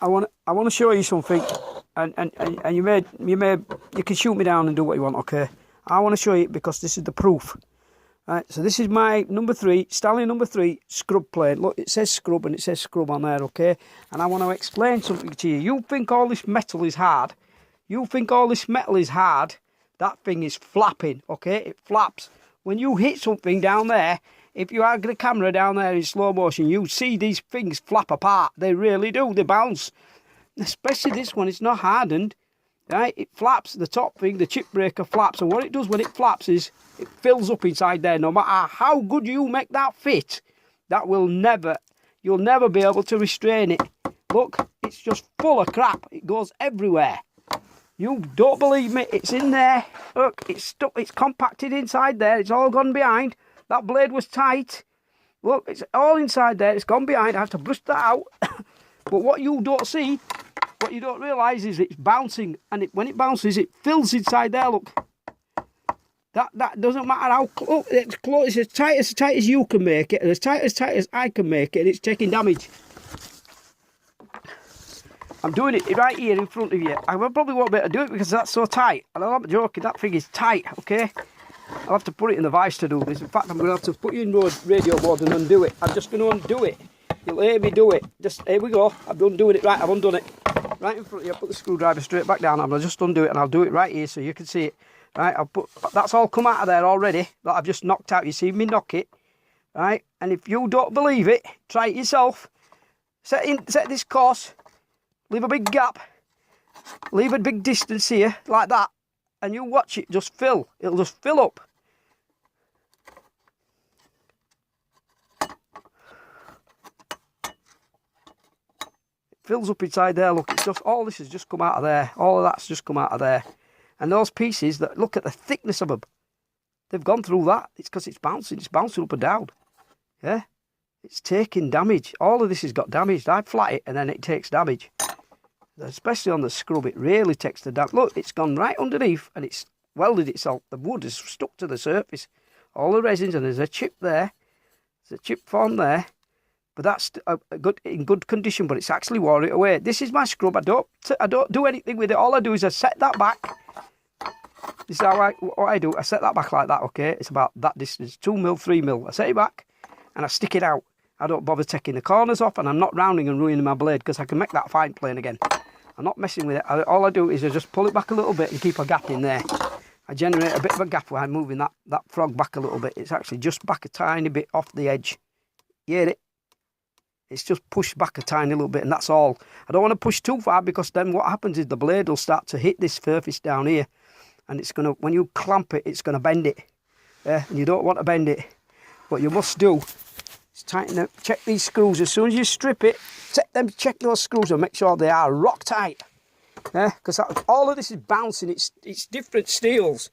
I want to show you something, and you can shoot me down and do what you want, okay? I want to show you because this is the proof. Right, so this is my number 3, Stanley number 3 scrub plate. Look, it says scrub and it says scrub on there, okay? And I want to explain something to you. You think all this metal is hard. You think all this metal is hard. That thing is flapping, okay? It flaps. When you hit something down there, if you had the camera down there in slow motion, you see these things flap apart. They really do. They bounce. Especially this one, it's not hardened. Right, it flaps, the top thing, the chip breaker flaps, and what it does when it flaps is it fills up inside there. No matter how good you make that fit, that will never, you'll never be able to restrain it. Look, it's just full of crap. It goes everywhere. You don't believe me, it's in there. Look, it's stuck, it's compacted inside there, it's all gone behind. That blade was tight. Look, it's all inside there, it's gone behind. I have to brush that out. But what you don't see, what you don't realise is it's bouncing, and when it bounces, it fills inside there. Look, that doesn't matter how close. It's close. It's as tight as you can make it, and as tight as I can make it, and it's taking damage. I'm doing it right here in front of you. I probably won't be able to do it because that's so tight. And I'm not joking. That thing is tight. Okay, I'll have to put it in the vice to do this. In fact, I'm going to have to put you in radio mode and undo it. I'm just going to undo it. You'll hear me do it. Just, here we go. I'm undoing it. Right, I've undone it. Right in front of you. I'll put the screwdriver straight back down. I'm going to just undo it, and I'll do it right here so you can see it. Right, that's all come out of there already that I've just knocked out. You see me knock it. Right, and if you don't believe it, try it yourself. Set this course. Leave a big gap. Leave a big distance here, like that. And you watch it just fill. It'll just fill up. Fills up inside there. Look, it's just all this has just come out of there. All of that's just come out of there. And those pieces, that look at the thickness of them. They've gone through that. It's because it's bouncing. It's bouncing up and down. Yeah, it's taking damage. All of this has got damaged. I flat it and then it takes damage. Especially on the scrub, it really takes the damage. Look, it's gone right underneath and it's welded itself. The wood is stuck to the surface. All the resins, and there's a chip there. There's a chip formed there. But that's in good condition, but it's actually wore it away. This is my scrub. I don't do anything with it. All I do is I set that back. This is what I do. I set that back like that, okay? It's about that distance, 2 mil, 3 mil. I set it back and I stick it out. I don't bother taking the corners off, and I'm not rounding and ruining my blade because I can make that fine plane again. I'm not messing with it. All I do is I just pull it back a little bit and keep a gap in there. I generate a bit of a gap while I'm moving that frog back a little bit. It's actually just back a tiny bit off the edge. You hear it? It's just pushed back a tiny little bit, and that's all. I don't want to push too far because then what happens is the blade will start to hit this surface down here, and it's going to, when you clamp it, it's going to bend it. Yeah, and you don't want to bend it. What you must do is tighten it. Check these screws. As soon as you strip it, check those screws and make sure they are rock tight. Yeah, because all of this is bouncing. It's different steels.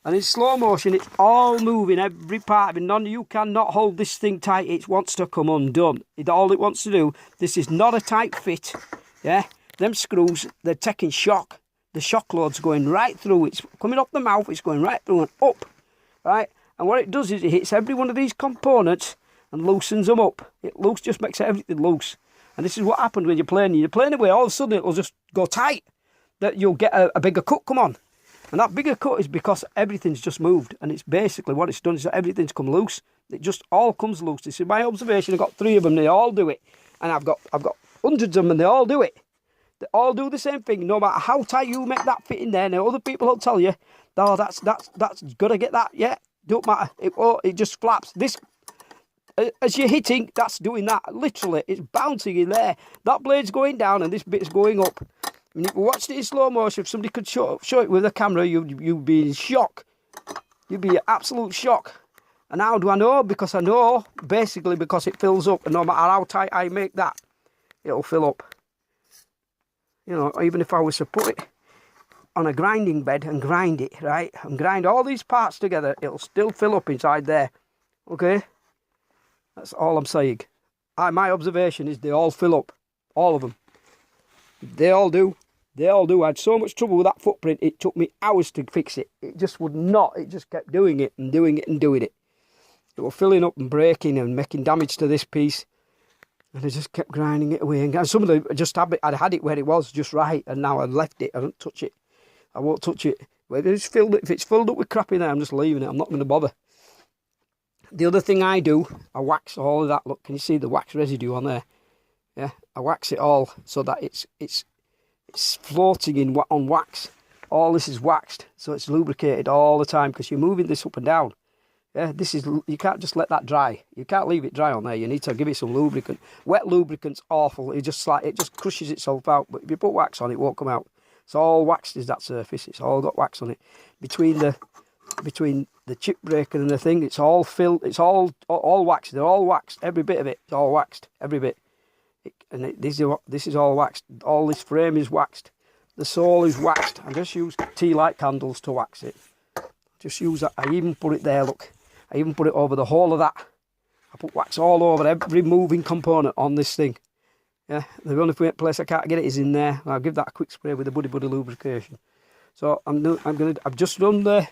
And in slow motion, it's all moving, every part of it. You cannot hold this thing tight. It wants to come undone. All it wants to do, this is not a tight fit. Yeah, them screws, they're taking shock. The shock load's going right through. It's coming off the mouth, it's going right through and up. Right? And what it does is it hits every one of these components and loosens them up. It just makes everything loose. And this is what happens when you're playing. You're playing away, all of a sudden it'll just go tight. That you'll get a bigger cut come on. And that bigger cut is because everything's just moved. And it's basically what it's done is that everything's come loose. It just all comes loose. This is my observation. I've got 3 of them. They all do it. And I've got hundreds of them, and they all do it. They all do the same thing. No matter how tight you make that fit in there. Now other people will tell you, oh, that's got to get that. Yeah, don't matter. It just flaps. This, as you're hitting, that's doing that. Literally, it's bouncing in there. That blade's going down, and this bit's going up. And if you watched it in slow motion, if somebody could show it with a camera, you'd be in shock. You'd be in absolute shock. And how do I know? Because I know, basically because it fills up. And no matter how tight I make that, it'll fill up. You know, even if I was to put it on a grinding bed and grind it, right? And grind all these parts together, it'll still fill up inside there. Okay? That's all I'm saying. My observation is they all fill up. All of them. They all do. They all do. I had so much trouble with that footprint, it took me hours to fix it. It just would not. It just kept doing it and doing it and doing it. It was filling up and breaking and making damage to this piece. And I just kept grinding it away. And some of them just I'd had it where it was just right, and now I'd left it. I don't touch it. I won't touch it. If it's filled up with crap in there, I'm just leaving it. I'm not going to bother. The other thing I do, I wax all of that. Look, can you see the wax residue on there? Yeah, I wax it all so that it's floating on wax. All this is waxed, so it's lubricated all the time because you're moving this up and down. Yeah, you can't just let that dry. You can't leave it dry on there. You need to give it some lubricant. Wet lubricant's awful. It just crushes itself out. But if you put wax on, it won't come out. It's all waxed is that surface. It's all got wax on it. Between the chip breaker and the thing, it's all filled. It's all waxed. They're all waxed. Every bit of it is all waxed. Every bit. This is all waxed. All this frame is waxed. The sole is waxed. I just use tea light candles to wax it. Just use that. I even put it there. Look. I even put it over the whole of that. I put wax all over every moving component on this thing. Yeah, the only place I can't get it is in there. I'll give that a quick spray with the Buddy lubrication. So I've just done the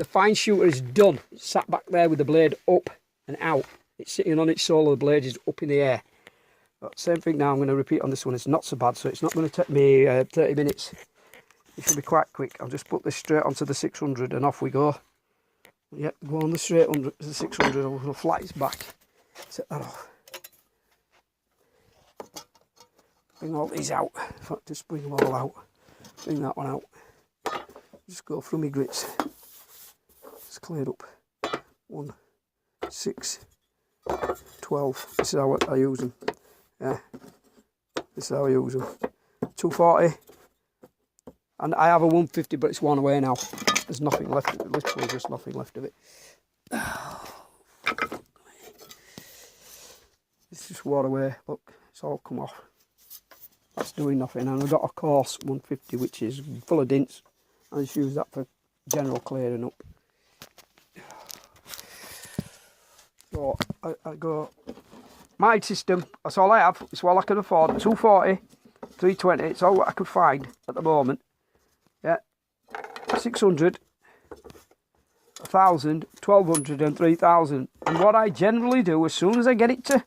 fine shooter is done. It's sat back there with the blade up and out. It's sitting on its sole. The blade is up in the air. But same thing now. I'm going to repeat on this one. It's not so bad, so it's not going to take me 30 minutes. It should be quite quick. I'll just put this straight onto the 600 and off we go. Yeah, go on the straight 600. I'm going to flat its back. Set that off. Bring all these out. In fact, just bring them all out. Bring that one out. Just go through my grits. It's cleared up. 1, 6, 12. This is how I use them. Yeah. This is how I use them. 240. And I have a 150, but it's one away now. There's nothing left of it. Literally just nothing left of it. It's just water away. Look, it's all come off. That's doing nothing. And I've got a coarse 150, which is full of dints. I just use that for general clearing up. So I go. My system, that's all I have. It's all I can afford. 240, 320. It's all what I could find at the moment. Yeah. 600, 1,000, 1,200 and 3,000. And what I generally do, as soon as I get it to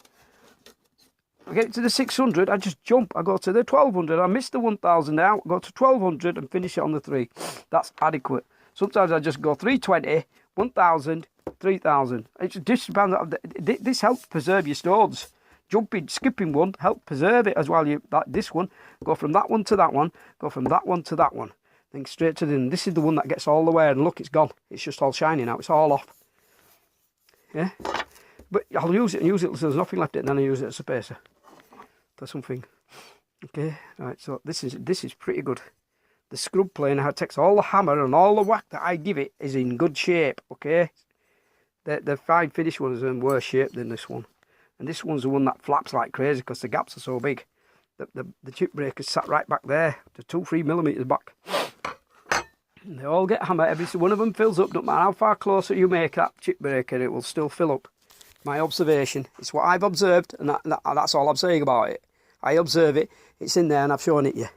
the 600, I just jump. I go to the 1,200. I miss the 1,000 out. Go to 1,200 and finish it on the 3. That's adequate. Sometimes I just go 320, 1,000, 3,000. It's just depends. This helps preserve your stones. Jumping, skipping one, help preserve it as well. This one, go from that one to that one. Go from that one to that one. Then straight to the end. This is the one that gets all the way, and look, it's gone. It's just all shiny now. It's all off. Yeah, but I'll use it and use it until there's nothing left in it, and then I use it as a spacer for something. Okay, right. So this is pretty good. The scrub plane takes all the hammer and all the whack that I give it is in good shape. Okay, the fine finish one is in worse shape than this one, and this one's the one that flaps like crazy because the gaps are so big. The chip breaker's sat right back there, to 2-3 millimeters back. And they all get hammered. Every one of them fills up. No matter how far closer you make that chip breaker, it will still fill up. My observation. It's what I've observed, and that's all I'm saying about it. I observe it. It's in there, and I've shown it you.